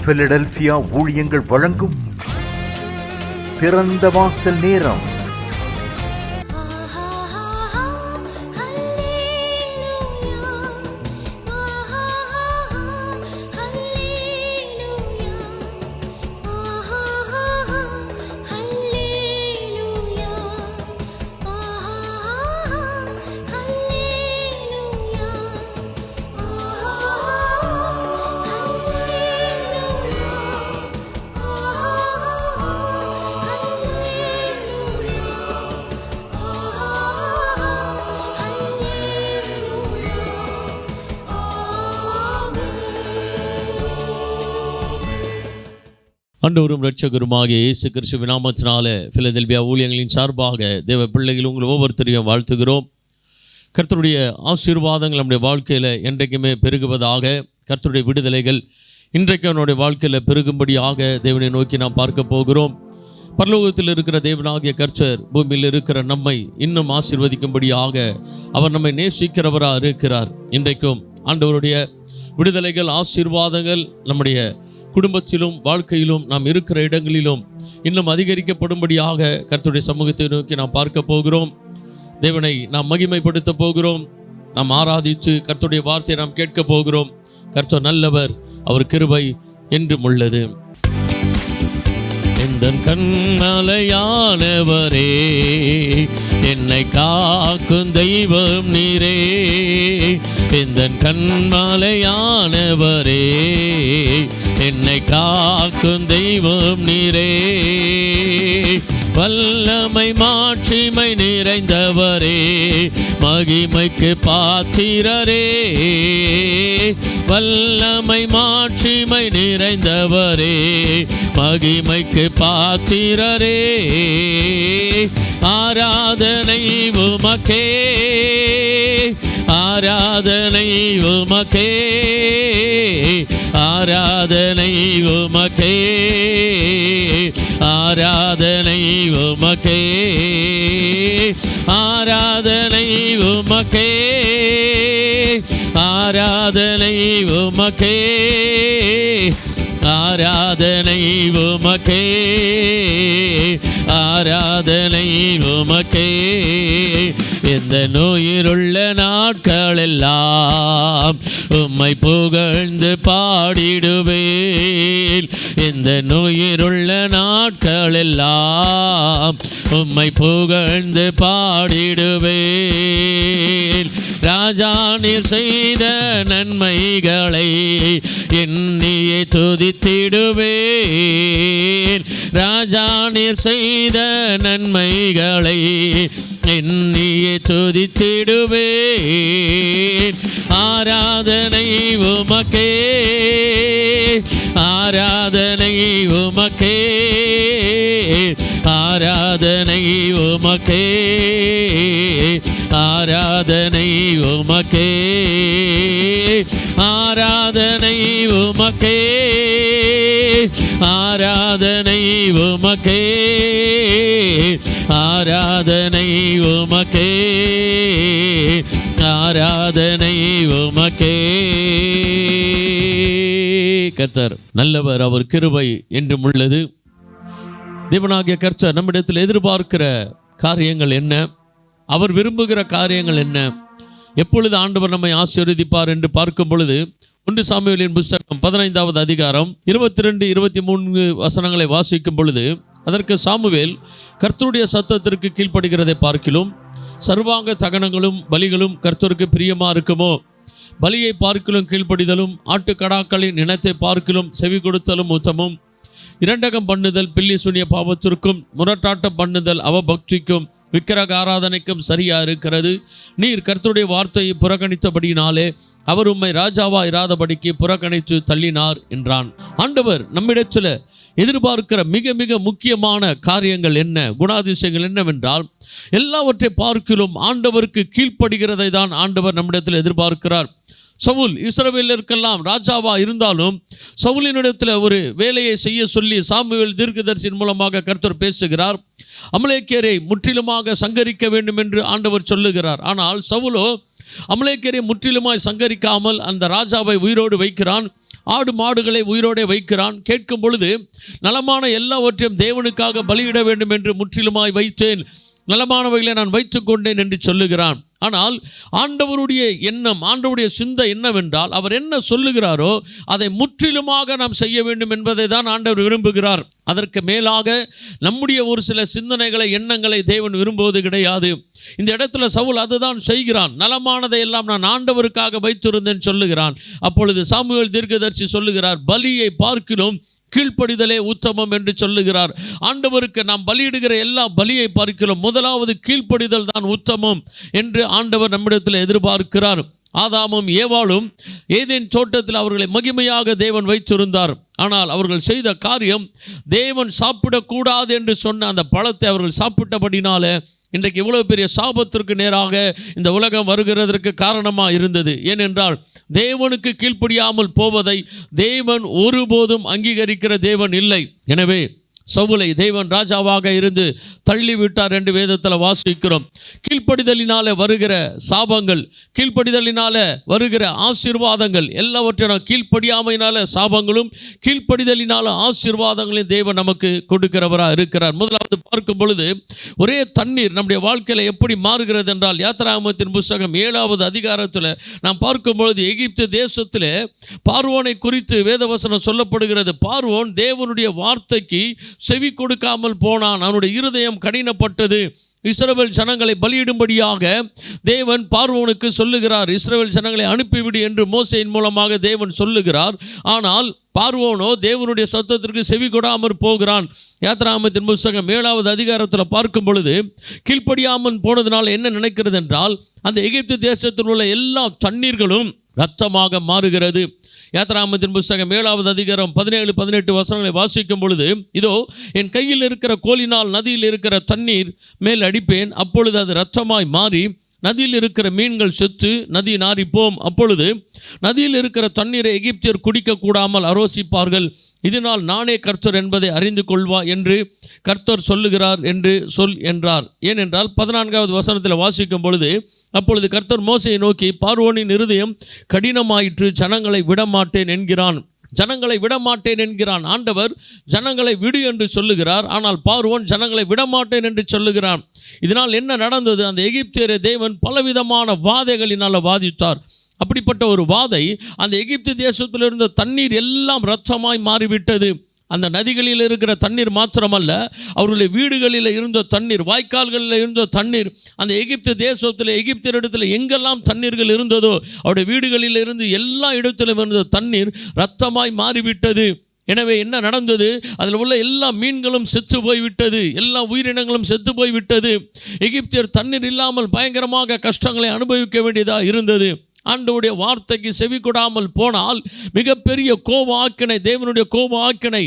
Philadelphia ஊழியங்கள் வழங்கும் திறந்த வாசல் நேரம். ஆண்டவரும் இரட்சகருமாகிய இயேசு கிறிஸ்துவின் நாமத்தினாலே பிலதெல்பியா ஊழியங்களின் சார்பாக தேவ பிள்ளைகள் உங்கள் ஒவ்வொருத்தரையும் வாழ்த்துகிறோம். கர்த்தருடைய ஆசீர்வாதங்கள் நம்முடைய வாழ்க்கையில் என்றைக்குமே பெருகுவதாக. கர்த்தருடைய விடுதலைகள் இன்றைக்கு அவனுடைய வாழ்க்கையில் பெருகும்படியாக தேவனை நோக்கி நாம் பார்க்க போகிறோம். பரலோகத்தில் இருக்கிற தேவனாகிய கர்த்தர் பூமியில் இருக்கிற நம்மை இன்னும் ஆசீர்வதிக்கும்படியாக அவர் நம்மை நேசிக்கிறவராக இருக்கிறார். இன்றைக்கும் ஆண்டவருடைய விடுதலைகள் ஆசீர்வாதங்கள் நம்முடைய குடும்பத்திலும் வாழ்க்கையிலும் நாம் இருக்கிற இடங்களிலும் இன்னும் அதிகரிக்கப்படும்படியாக கர்த்தருடைய சமூகத்தை நோக்கி நாம் பார்க்க போகிறோம். தேவனை நாம் மகிமைப்படுத்த போகிறோம். நாம் ஆராதித்து கர்த்தருடைய வார்த்தையை நாம் கேட்க போகிறோம். கர்த்தர் நல்லவர், அவர் கிருபை என்றும் உள்ளது. எந்தன் கண்மலையானவரே, என்னை காக்கும் தெய்வம் நீரே. எந்தன் கண்மலையானவரே, என்னை காக்கும் தெய்வம் நீரே. வல்லமை மாட்சிமை நிறைந்தவரே, மகிமைக்கு பாத்திரரே. வல்லமை மாட்சிமை நிறைந்தவரே, மகிமைக்கு பாத்திரரே. ஆராதனை உமக்கே, ஆராதனை உமக்கே, ஆராதனை உமக்கே, ஆராதனை உமக்கே, ஆராதனை உமக்கே, ஆராதனை உமக்கே, ஆராதனை உமக்கே, ஆராதனை உமக்கே. எந்த நோயிருள்ள நாட்களெல்லாம் உம்மை புகழ்ந்து பாடிடுவேன். எந்த நோயிருள்ள நாட்களெல்லாம் உம்மை புகழ்ந்து பாடிடுவேன். ராஜா நீர் செய்த நன்மைகளை எண்ணியே துதித்திடுவேன். ராஜா நீர் செய்த நன்மைகளை எண்ணியே துதித்திடுவேன். ஆராதனை உமக்கே, ஆராதனை உமக்கே, ஆராதனை உமக்கே, ஆராதனை உமக்கே, ஆராதனை உமக்கே, ஆராதனை உமக்கே, ஆராதனை உமக்கே, ஆராதனை உமக்கே. கர்த்தர் நல்லவர், அவர் கிருபை என்றும் உள்ளது. தேவனாகிய கர்த்தர் நம்மிடத்தில் எதிர்பார்க்கிற காரியங்கள் என்ன, அவர் விரும்புகிற காரியங்கள் என்ன, எப்பொழுது ஆண்டவர் நம்மை ஆசீர்வதிப்பார் என்று பார்க்கும் பொழுது 1 சாமுவேலின் புத்தகம் 15வது அதிகாரம் 22, 23 வசனங்களை வாசிக்கும் பொழுது, அதற்கு சாமுவேல் கர்த்தருடைய சத்தத்திற்கு கீழ்ப்படுகிறதை பார்க்கிலும் சர்வாங்க தகனங்களும் பலிகளும் கர்த்தருக்கு பிரியமா இருக்குமோ? பலியை பார்க்கிலும் கீழ்ப்படிதலும் ஆட்டுக்கடாக்களின் இனத்தை பார்க்கிலும் செவி கொடுத்தலும் உத்தமும். இரண்டகம் பண்ணுதல் பில்லி சுனிய பாவத்திற்கும் முரட்டாட்டம் பண்ணுதல் அவபக்திக்கும் விக்கிரக ஆராதனைக்கும் சரியா இருக்கிறது. நீர் கர்த்தருடைய வார்த்தையை புறக்கணித்தபடியினாலே அவர் உம்மை ராஜாவா இராதபடிக்கு புறக்கணித்து தள்ளினார் என்றான். ஆண்டவர் நம்மிடத்தில் எதிர்பார்க்கிற மிக மிக முக்கியமான காரியங்கள் என்ன, குணாதிசயங்கள் என்னவென்றால், எல்லாவற்றை பார்க்கிலும் ஆண்டவருக்கு கீழ்ப்படுகிறதை தான் ஆண்டவர் நம்மிடத்தில் எதிர்பார்க்கிறார். சவுல் இஸ்ரவேலருக்கெல்லாம் ராஜாவா இருந்தாலும் சவுலினிடத்தில் ஒரு வேலையை செய்ய சொல்லி சாமுவேல் தீர்க்கதரிசியின் மூலமாக கர்த்தர் பேசுகிறார். அமலேக்கியரை முற்றிலுமாக சங்கரிக்க வேண்டும் என்று ஆண்டவர் சொல்லுகிறார். ஆனால் சவுலோ அமலேக்கியரை முற்றிலுமாய் சங்கரிக்காமல் அந்த ராஜாவை உயிரோடு வைக்கிறான், ஆடு மாடுகளை உயிரோடு வைக்கிறான். கேட்கும் பொழுது நலமான எல்லாவற்றையும் தேவனுக்காக பலியிட வேண்டும் என்று முற்றிலுமாய் வைத்தேன், நலமானவைகளை நான் வைத்துக் கொண்டேன் என்று சொல்லுகிறான். ஆனால் ஆண்டவருடைய எண்ணம், ஆண்டவருடைய சிந்தை என்னவென்றால், அவர் என்ன சொல்லுகிறாரோ அதை முற்றிலுமாக நாம் செய்ய வேண்டும் என்பதை தான் ஆண்டவர் விரும்புகிறார். அதற்கு மேலாக நம்முடைய ஒரு சில சிந்தனைகளை, எண்ணங்களை தேவன் விரும்புவது கிடையாது. இந்த இடத்துல சவுல் அதுதான் செய்கிறான். நலமானதை எல்லாம் நான் ஆண்டவருக்காக வைத்திருந்தேன் சொல்லுகிறான். அப்பொழுது சாமுவேல் தீர்க்கதரிசி சொல்லுகிறார், பலியை பார்க்கிலும் கீழ்ப்படிதலே உத்தமம் என்று சொல்லுகிறார். ஆண்டவருக்கு நாம் பலியிடுகிற எல்லா பலியை பார்க்கிறோம், முதலாவது கீழ்ப்படிதல் தான் உத்தமம் என்று ஆண்டவர் நம்மிடத்தில் எதிர்பார்க்கிறார். ஆதாமும் ஏவாளும் ஏதேன் தோட்டத்தில் அவர்களை மகிமையாக தேவன் வைத்திருந்தார். ஆனால் அவர்கள் செய்த காரியம், தேவன் சாப்பிடக்கூடாது என்று சொன்ன அந்த பழத்தை அவர்கள் சாப்பிட்டபடினால இன்றைக்கு இவ்வளவு பெரிய சாபத்திற்கு நேராக இந்த உலகம் வருகிறதற்கு காரணமாக இருந்தது. ஏனென்றால் தேவனுக்கு கீழ்ப்படியாமல் போவதை தேவன் ஒருபோதும் அங்கீகரிக்கிற தேவன் இல்லை. எனவே சவுலை தேவன் ராஜாவாக இருந்து தள்ளிவிட்டார் என்று வேதத்தில் வாசிக்கிறோம். கீழ்ப்படிதலினால வருகிற சாபங்கள், கீழ்ப்படிதலினால வருகிற ஆசீர்வாதங்கள் எல்லாவற்றையும், கீழ்ப்படியாமையினால சாபங்களும் கீழ்ப்படிதலினால ஆசீர்வாதங்களையும் தேவன் நமக்கு கொடுக்கிறவராக இருக்கிறார். முதலாவது பார்க்கும் பொழுது ஒரே தண்ணீர் நம்முடைய வாழ்க்கையில் எப்படி மாறுகிறது என்றால், யாத்திராகமத்தின் புத்தகம் 7வது அதிகாரத்தில் நாம் பார்க்கும் பொழுது எகிப்து தேசத்தில் பார்வோனை குறித்து வேதவசனம் சொல்லப்படுகிறது. பார்வோன் தேவனுடைய வார்த்தைக்கு செவி கொடுக்காமல் போனான், அவனுடைய இருதயம் கடினப்பட்டது. இஸ்ரவேல் ஜனங்களை பலியிடும்படியாக தேவன் பார்வோனுக்கு சொல்லுகிறார், இஸ்ரவேல் ஜனங்களை அனுப்பிவிடு என்று மோசேயின் மூலமாக தேவன் சொல்லுகிறார். ஆனால் பார்வோனோ தேவனுடைய சத்தத்திற்கு செவி கொடாமல் போகிறான். யாத்திராகமத்தின் புத்தகம் 7வது அதிகாரத்தில் பார்க்கும் பொழுது கீழ்ப்படியாமல் போனதுனால என்ன நினைக்கிறது என்றால், அந்த எகிப்து தேசத்தில் உள்ள எல்லா தண்ணீர்களும் இரத்தமாக மாறுகிறது. யாத்திராகமத்தின் புத்தகம் 7வது அதிகாரம் 17-18 வசனங்களை வாசிக்கும் பொழுது, இதோ என் கையில் இருக்கிற கோலினால் நதியில் இருக்கிற தண்ணீர் மேல் அடிப்பேன், அப்பொழுது அது இரத்தமாய் மாறி நதியில் இருக்கிற மீன்கள் செத்து நதி நாரிப்போம். அப்பொழுது நதியில் இருக்கிற தண்ணீரை எகிப்தியர் குடிக்க கூடாமல் அரோசிப்பார்கள். இதனால் நானே கர்த்தர் என்பதை அறிந்து கொள்வா என்று கர்த்தர் சொல்லுகிறார் என்று சொல் என்றார். ஏனென்றால் 14வது வசனத்தில் வாசிக்கும் பொழுது, அப்பொழுது கர்த்தர் மோசையை நோக்கி, பார்வோனின் இருதயம் கடினமாயிற்று, ஜனங்களை விடமாட்டேன் என்கிறான். ஜனங்களை விடமாட்டேன் என்கிறான். ஆண்டவர் ஜனங்களை விடு என்று சொல்லுகிறார், ஆனால் பார்வோன் ஜனங்களை விடமாட்டேன் என்று சொல்லுகிறான். இதனால் என்ன நடந்தது? அந்த எகிப்தியரை தேவன் பலவிதமான வாதைகளினால் வாதித்தார். அப்படிப்பட்ட ஒரு வாதை, அந்த எகிப்து தேசத்தில் இருந்த தண்ணீர் எல்லாம் இரத்தமாய் மாறிவிட்டது. அந்த நதிகளில் இருக்கிற தண்ணீர் மாத்திரமல்ல, அவர்களுடைய வீடுகளில் இருந்த தண்ணீர், வாய்க்கால்களில் இருந்த தண்ணீர், அந்த எகிப்து தேசத்தில் எகிப்தியரிடத்தில் எங்கெல்லாம் தண்ணீர்கள் இருந்ததோ அவருடைய வீடுகளில் இருந்து எல்லா இடத்திலும் இருந்த தண்ணீர் இரத்தமாய் மாறிவிட்டது. எனவே என்ன நடந்தது? அதில் உள்ள எல்லா மீன்களும் செத்து போய்விட்டது, எல்லா உயிரினங்களும் செத்து போய்விட்டது. எகிப்தியர் தண்ணீர் இல்லாமல் பயங்கரமாக கஷ்டங்களை அனுபவிக்க வேண்டியதாக இருந்தது. ஆண்டவருடைய வார்த்தைக்கு செவி கொடாமல் போனால் மிகப்பெரிய கோப ஆக்கினை, தேவனுடைய கோப ஆக்கினை,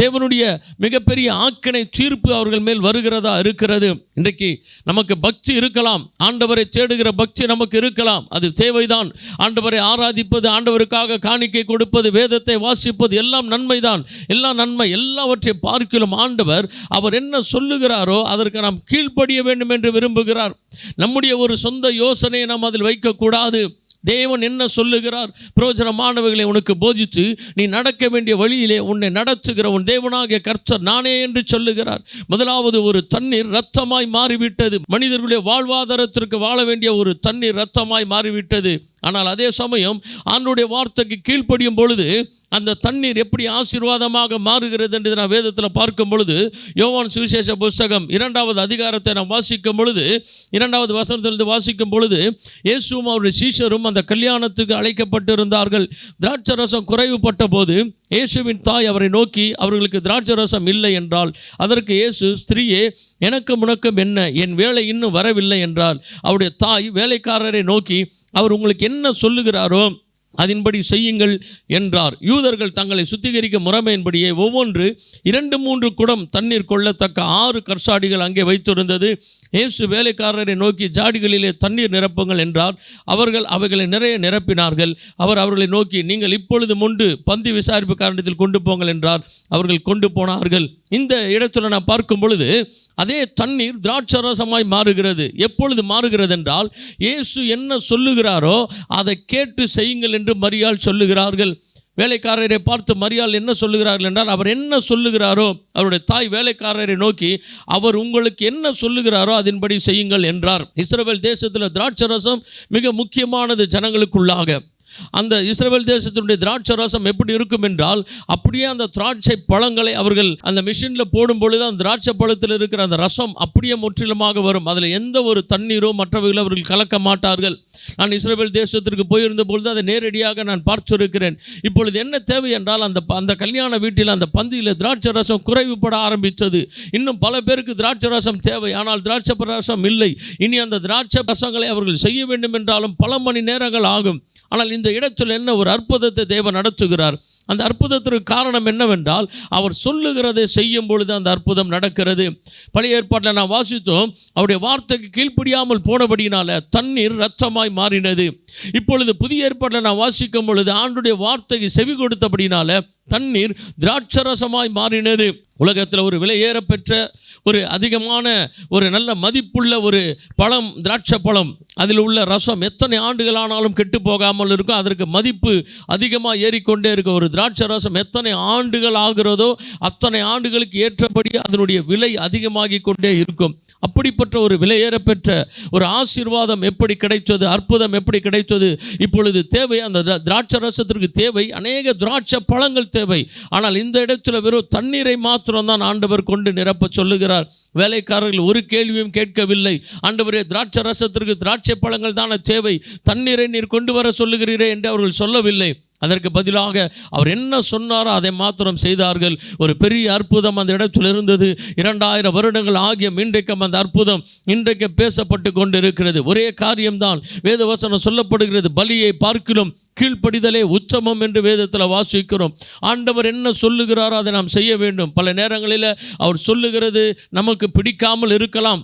தேவனுடைய மிகப்பெரிய ஆக்கினை தீர்ப்பு அவர்கள் மேல் வருகிறதா இருக்கிறது. இன்றைக்கு நமக்கு பக்தி இருக்கலாம், ஆண்டவரை தேடுகிற பக்தி நமக்கு இருக்கலாம், அது தேவைதான். ஆண்டவரை ஆராதிப்பது, ஆண்டவருக்காக காணிக்கை கொடுப்பது, வேதத்தை வாசிப்பது எல்லாம் நன்மைதான், எல்லாம் நன்மை. எல்லாவற்றை பார்க்கிலும் ஆண்டவர் அவர் என்ன சொல்லுகிறாரோ அதற்கு நாம் கீழ்ப்படிய வேண்டும் என்று விரும்புகிறார். நம்முடைய ஒரு சொந்த யோசனையை நாம் அதில் வைக்கக்கூடாது. தேவன் என்ன சொல்லுகிறார்? பிரயோஜனமானவைகளை உனக்கு போதித்து நீ நடக்க வேண்டிய வழியிலே உன்னை நடத்துகிற உன் தேவனாகிய கர்த்தர் நானே என்று சொல்லுகிறார். முதலாவது, ஒரு தண்ணீர் இரத்தமாய் மாறிவிட்டது. மனிதர்களுடைய வாழ்வாதாரத்திற்கு வாழ வேண்டிய ஒரு தண்ணீர் இரத்தமாய் மாறிவிட்டது. ஆனால் அதே சமயம் ஆண்டவருடைய வார்த்தைக்கு கீழ்ப்படியும் பொழுது அந்த தண்ணீர் எப்படி ஆசீர்வாதமாக மாறுகிறது என்று நான் வேதத்தில் பார்க்கும் பொழுது, யோவான் சுவிசேஷ புத்தகம் 2வது அதிகாரத்தை நாம் வாசிக்கும் பொழுது 2வது வசனத்திலிருந்து வாசிக்கும் பொழுது, இயேசுவும் அவருடைய சீஷரும் அந்த கல்யாணத்துக்கு அழைக்கப்பட்டிருந்தார்கள். திராட்சை ரசம் குறைவுபட்ட போது இயேசுவின் தாய் அவரை நோக்கி, அவர்களுக்கு திராட்சை ரசம் இல்லை என்றால், அதற்கு இயேசு, ஸ்திரீயே, எனக்கும் உனக்கும் என்ன, என் வேலை இன்னும் வரவில்லை என்றார். அவருடைய தாய் வேலைக்காரரை நோக்கி, அவர் உங்களுக்கு என்ன சொல்லுகிறாரோ அதன்படி செய்யுங்கள் என்றார். யூதர்கள் தங்களை சுத்திகரிக்க முறைமையின்படியே ஒவ்வொன்று 2-3 குடம் தண்ணீர் கொள்ளத்தக்க 6 கற்சாடிகள் அங்கே வைத்திருந்தது. இயேசு வேலைக்காரரை நோக்கி ஜாடிகளிலே தண்ணீர் நிரப்புங்கள் என்றார். அவர்கள் அவைகளை நிறைய நிரப்பினார்கள். அவர் அவர்களை நோக்கி, நீங்கள் இப்பொழுது முண்டு பந்தி விசாரிப்பு காரணத்தில் கொண்டு போங்கள் என்றார். அவர்கள் கொண்டு போனார்கள். இந்த இடத்துல நான் பார்க்கும் பொழுது அதே தண்ணீர் திராட்சரசமாய் மாறுகிறது. எப்பொழுது மாறுகிறது என்றால், இயேசு என்ன சொல்லுகிறாரோ அதை கேட்டு செய்யுங்கள் என்று மரியாள் சொல்லுகிறார்கள். வேலைக்காரரை பார்த்து மரியாள் என்ன சொல்லுகிறார்கள் என்றால், அவர் என்ன சொல்லுகிறாரோ, அவருடைய தாய் வேலைக்காரரை நோக்கி, அவர் உங்களுக்கு என்ன சொல்லுகிறாரோ அதன்படி செய்யுங்கள் என்றார். இஸ்ரவேல் தேசத்தில் திராட்சரசம் மிக முக்கியமானது ஜனங்களுக்குள்ளாக. அந்த இஸ்ரவேல் தேசத்தினுடைய திராட்சை ரசம் எப்படி இருக்கும் என்றால், அப்படியே அந்த திராட்சை பழங்களை அவர்கள் அந்த மிஷினில் போடும் பொழுது அந்த திராட்சை பழத்தில் இருக்கிற அந்த ரசம் அப்படியே முற்றிலுமாக வரும். அதில் எந்த ஒரு தண்ணீரோ மற்றவைகளோ அவர்கள் கலக்க மாட்டார்கள். நான் இஸ்ரவேல் தேசத்திற்கு போயிருந்த பொழுது அதை நேரடியாக நான் பார்த்திருக்கிறேன். இப்பொழுது என்ன தேவை என்றால், அந்த கல்யாண வீட்டில் அந்த பந்தியில் திராட்சை ரசம் குறைவுபட ஆரம்பித்தது. இன்னும் பல பேருக்கு திராட்சை ரசம் தேவை, ஆனால் திராட்சை ரசம் இல்லை. இனி அந்த திராட்சை ரசங்களை அவர்கள் செய்ய வேண்டும் என்றாலும் பல மணி நேரங்கள் ஆகும். ஆனால் இந்த இடத்தில் என்ன ஒரு அற்புதத்தை தேவன் நடத்துகிறார். அந்த அற்புதத்திற்கு காரணம் என்னவென்றால், அவர் சொல்லுகிறதை செய்யும் பொழுது அந்த அற்புதம் நடக்கிறது. பழைய ஏற்பாட்டில் நான் வாசித்தோம், அவருடைய வார்த்தைக்கு கீழ்ப்படியாமல் போனபடியினால தண்ணீர் இரத்தமாய் மாறினது. இப்பொழுது புதிய ஏற்பாட்டில் நான் வாசிக்கும் பொழுது ஆண்டுடைய வார்த்தைக்கு செவி கொடுத்தபடினால தண்ணீர் திராட்சரசமாய் மாறினது. உலகத்தில் ஒரு விலையேற பெற்ற ஒரு அதிகமான ஒரு நல்ல மதிப்புள்ள ஒரு பழம் திராட்சை பழம், அதில் உள்ள ரசம் எத்தனை ஆண்டுகள் ஆனாலும் கெட்டு போகாமல் இருக்கும். அதற்கு மதிப்பு அதிகமாக ஏறிக்கொண்டே இருக்கும். ஒரு திராட்சை ரசம் எத்தனை ஆண்டுகள் ஆகிறதோ அத்தனை ஆண்டுகளுக்கு ஏற்றபடி அதனுடைய விலை அதிகமாகி கொண்டே இருக்கும். அப்படிப்பட்ட ஒரு விலையேற பெற்ற ஒரு ஆசீர்வாதம் எப்படி கிடைத்தது, அற்புதம் எப்படி கிடைத்தது. இப்பொழுது தேவை அந்த திராட்சை ரசத்திற்கு தேவை அநேக திராட்சை பழங்கள் தேவை. ஆனால் இந்த இடத்துல வெறும் தண்ணீரை மாத்திரம்தான் ஆண்டவர் கொண்டு நிரப்ப சொல்லுகிறார். வேலைக்காரர்கள் ஒரு கேள்வியும் கேட்கவில்லை. ஆண்டவரே, திராட்சை ரசத்திற்கு திராட்சை பழங்கள் தானே தேவை, தண்ணீரை நீர் கொண்டு வர சொல்லுகிறீரே என்று அவர்கள் சொல்லவில்லை. அதற்கு பதிலாக அவர் என்ன சொன்னாரோ அதை மாத்திரம் செய்தார்கள். ஒரு பெரிய அற்புதம் அந்த இடத்தில் இருந்தது. 2000 வருடங்கள் ஆகிய இன்றைக்கும் அந்த அற்புதம் இன்றைக்கு பேசப்பட்டு கொண்டு இருக்கிறது. ஒரே காரியம்தான் வேதவசனம் சொல்லப்படுகிறது, பலியை பார்க்கிறோம் கீழ்ப்படிதலே உச்சமம் என்று வேதத்தில் வாசிக்கிறோம். ஆண்டவர் என்ன சொல்லுகிறாரோ அதை நாம் செய்ய வேண்டும். பல நேரங்களில் அவர் சொல்லுகிறது நமக்கு பிடிக்காமல் இருக்கலாம்.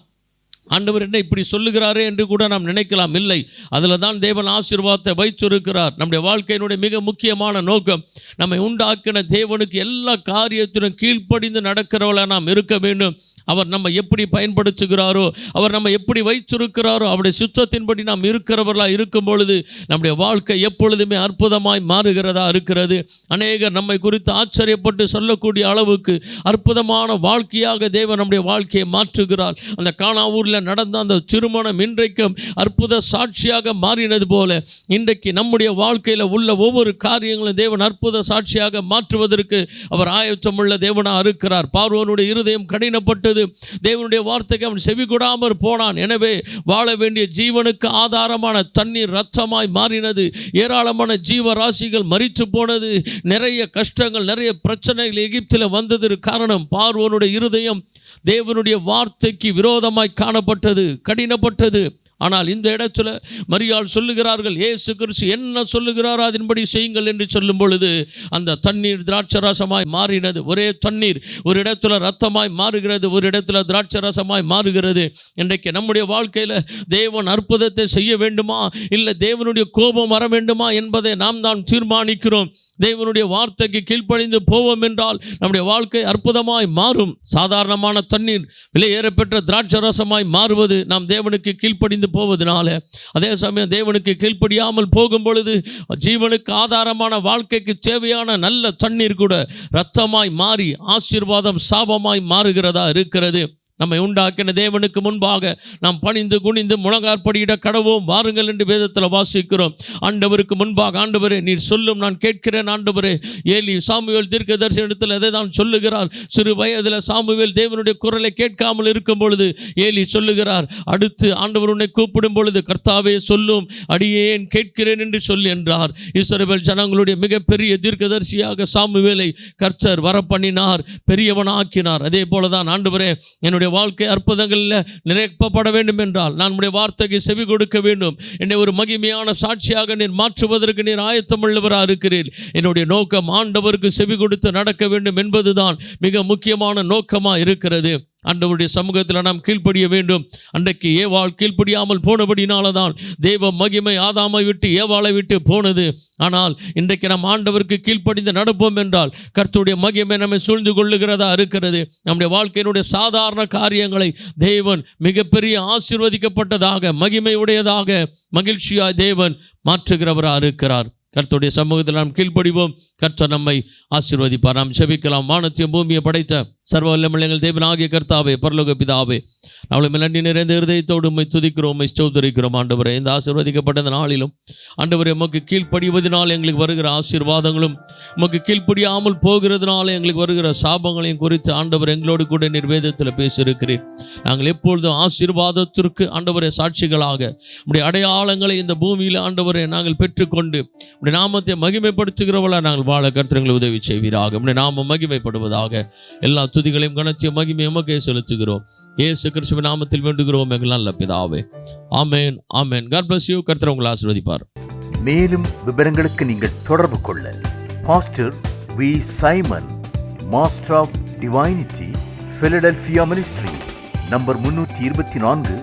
ஆண்டவர் என்ன இப்படி சொல்லுகிறாரே என்று கூட நாம் நினைக்கலாம். இல்லை, அதில் தான் தேவன் ஆசீர்வாதத்தை வைத்திருக்கிறார். நம்முடைய வாழ்க்கையினுடைய மிக முக்கியமான நோக்கம், நம்மை உண்டாக்கின தேவனுக்கு எல்லா காரியத்திலும் கீழ்ப்படிந்து நடக்கிறவர்களாக நாம் இருக்க வேண்டும். அவர் நம்ம எப்படி பயன்படுத்துகிறாரோ, அவர் நம்ம எப்படி வைத்திருக்கிறாரோ, அவருடைய சுத்தத்தின்படி நாம் இருக்கிறவர்களாக இருக்கும் பொழுது நம்முடைய வாழ்க்கை எப்பொழுதுமே அற்புதமாய் மாறுகிறதா இருக்கிறது. அநேகர் நம்மை குறித்து ஆச்சரியப்பட்டு சொல்லக்கூடிய அளவுக்கு அற்புதமான வாழ்க்கையாக தேவன் நம்முடைய வாழ்க்கையை மாற்றுகிறார். அந்த கானாவூரில் நடந்த அந்த திருமணம் இன்றைக்கும் அற்புத சாட்சியாக மாறினது போல இன்றைக்கு நம்முடைய வாழ்க்கையில் உள்ள ஒவ்வொரு காரியங்களும் தேவன் அற்புத சாட்சியாக மாற்றுவதற்கு அவர் ஆயத்தமுள்ள தேவனாக இருக்கிறார். பார்வோனுடைய இருதயம் கடினப்பட்டு தேவனுடைய வார்த்தைக்கு அவன் செவி கொடாமற் போனான். எனவே வாழ வேண்டிய ஜீவனுக்கு ஆதாரமான தண்ணீர் இரத்தமாய் மாறினது. ஏராளமான ஜீவராசிகள் மரித்து போனது. நிறைய கஷ்டங்கள், நிறைய பிரச்சனைகள் எகிப்தில் வந்ததற்கு காரணம் பார்வோனுடைய இருதயம் தேவனுடைய வார்த்தைக்கு விரோதமாய் காணப்பட்டது, கடினப்பட்டது. ஆனால் இந்த இடத்துல மரியாள் சொல்லுகிறார்கள், இயேசு கிறிஸ்து என்ன சொல்லுகிறாரோ அதன்படி செய்யுங்கள் என்று சொல்லும் பொழுது அந்த தண்ணீர் திராட்சரசமாய் மாறினது. ஒரே தண்ணீர் ஒரு இடத்துல ரத்தமாய் மாறுகிறது, ஒரு இடத்துல திராட்சரசமாய் மாறுகிறது. இன்றைக்கு நம்முடைய வாழ்க்கையில் தேவன் அற்புதத்தை செய்ய வேண்டுமா, இல்லை தேவனுடைய கோபம் வர வேண்டுமா என்பதை நாம் தான் தீர்மானிக்கிறோம். தேவனுடைய வார்த்தைக்கு கீழ்ப்படிந்து போவோம் என்றால் நம்முடைய வாழ்க்கை அற்புதமாய் மாறும். சாதாரணமான தண்ணீர் விலையேறப்பெற்ற திராட்சரசமாய் மாறுவது நாம் தேவனுக்கு கீழ்ப்படிந்து போவதனால. அதே சமயம் தேவனுக்கு கீழ்ப்படியாமல் போகும் பொழுது ஜீவனுக்கு ஆதாரமான வாழ்க்கைக்கு தேவையான நல்ல தண்ணீர் கூட இரத்தமாய் மாறி ஆசீர்வாதம் சாபமாய் மாறுகிறதா இருக்கிறது. நம்மை உண்டாக்கின தேவனுக்கு முன்பாக நாம் பணிந்து குனிந்து முழங்காற்படியிட கடவோம் வாருங்கள் என்று வேதத்தில் வாசிக்கிறோம். ஆண்டவருக்கு முன்பாக, ஆண்டவரே நீர் சொல்லும் நான் கேட்கிறேன். ஆண்டவரே, ஏலி சாமுவேல் தீர்க்கதரிசனத்தில் அதை தான் சொல்லுகிறார். சிறு வயதில் சாமுவேல் தேவனுடைய குரலை கேட்காமல் இருக்கும் பொழுது ஏலி சொல்லுகிறார், அடுத்து ஆண்டவர் உன்னை கூப்பிடும் பொழுது கர்த்தாவே சொல்லும், அடியேன் கேட்கிறேன் என்று சொல்லி என்றார். இஸ்ரவேல் ஜனங்களுடைய மிகப்பெரிய தீர்க்கதரிசியாக சாமுவேலை கர்த்தர் வரப்பண்ணினார், பெரியவனாக்கினார். அதே போலதான் ஆண்டவரே, என்னுடைய வாழ்க்கை அற்புதங்களில் நிரப்பப்பட வேண்டும் என்றால் நான் உடைய வார்த்தைக்கு செவி கொடுக்க வேண்டும். என்னை ஒரு மகிமையான சாட்சியாக நீர் மாற்றுவதற்கு நீர் ஆயத்தமுள்ளவராக இருக்கிறீர். என்னுடைய நோக்கம் ஆண்டவருக்கு செவி கொடுத்து நடக்க வேண்டும் என்பதுதான் மிக முக்கியமான நோக்கமாக இருக்கிறது. ஆண்டவருடைய சமூகத்தில் நாம் கீழ்ப்படிய வேண்டும். அன்றைக்கு ஏவாள் கீழ்ப்படியாமல் போனபடினால்தான் தேவ மகிமை ஆதாமை விட்டு ஏவாளை விட்டு போனது. ஆனால் இன்றைக்கு நாம் ஆண்டவருக்கு கீழ்ப்படிந்து நடப்போம் என்றால் கர்த்தருடைய மகிமை நம்மை சூழ்ந்து கொள்ளுகிறதா இருக்கிறது. நம்முடைய வாழ்க்கையினுடைய சாதாரண காரியங்களை தேவன் மிகப்பெரிய ஆசீர்வதிக்கப்பட்டதாக மகிமை உடையதாக மகிழ்ச்சியாய் தேவன் மாற்றுகிறவராக இருக்கிறார். கர்த்தருடைய சமூகத்தில் நாம் கீழ்ப்படிவோம். கர்த்தர் நம்மை ஆசீர்வதிப்பார். நாம் செபிக்கலாம். வானத்தையும் பூமியை படைத்த சர்வ வல்லமையுள்ள எங்கள் தேவனாகிய கர்த்தாவே, பரலோக பிதாவே, நம்மளை நன்றி நிறைந்த இருதயத்தோடு உம்மை துதிக்கிறோம், உம்மை ஸ்தோத்திரிக்கிறோம். ஆண்டவரே, இந்த ஆசீர்வதிக்கப்பட்ட நாளிலும் ஆண்டவரே உமக்கு கீழ்ப்படிவதனால் எங்களுக்கு வருகிற ஆசீர்வாதங்களும் உமக்கு கீழ்ப்படியாமல் போகிறதுனால எங்களுக்கு வருகிற சாபங்களையும் குறித்து ஆண்டவர் எங்களோடு கூட நீர் வேதத்தில் பேசியிருக்கிறீர். நாங்கள் எப்பொழுதும் ஆசீர்வாதத்திற்கு ஆண்டவரே சாட்சிகளாக உம்முடைய அடையாளங்களை இந்த பூமியில் ஆண்டவரை நாங்கள் பெற்றுக்கொண்டு உம்முடைய நாமத்தை மகிமைப்படுத்துகிறவர்களாக நாங்கள் வாழ கர்த்தர் உதவி செய்வீராக. உம்முடைய நாமம் மகிமைப்படுவதாக. எல்லா துதிகளையும் கனத்தையும் மகிமை உமக்கே செலுத்துகிறோம். இயேசு கிறிஸ்துவின் நாமத்தில் வேண்டுகிறோம் எங்கள் நல்ல பிதாவே. ஆமென், ஆமென். God bless you. கர்த்தர் உங்களை ஆசீர்வதிப்பார். மேலும் விவரங்களுக்கு நீங்கள் தொடர்பு கொள்ள pastor V. Simon, master of divinity, Philadelphia ministry, number 324,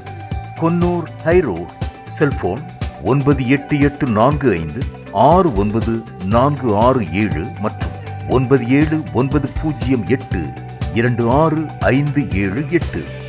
Konnur high road, cellphone 9884569467 மற்றும் 9790826578.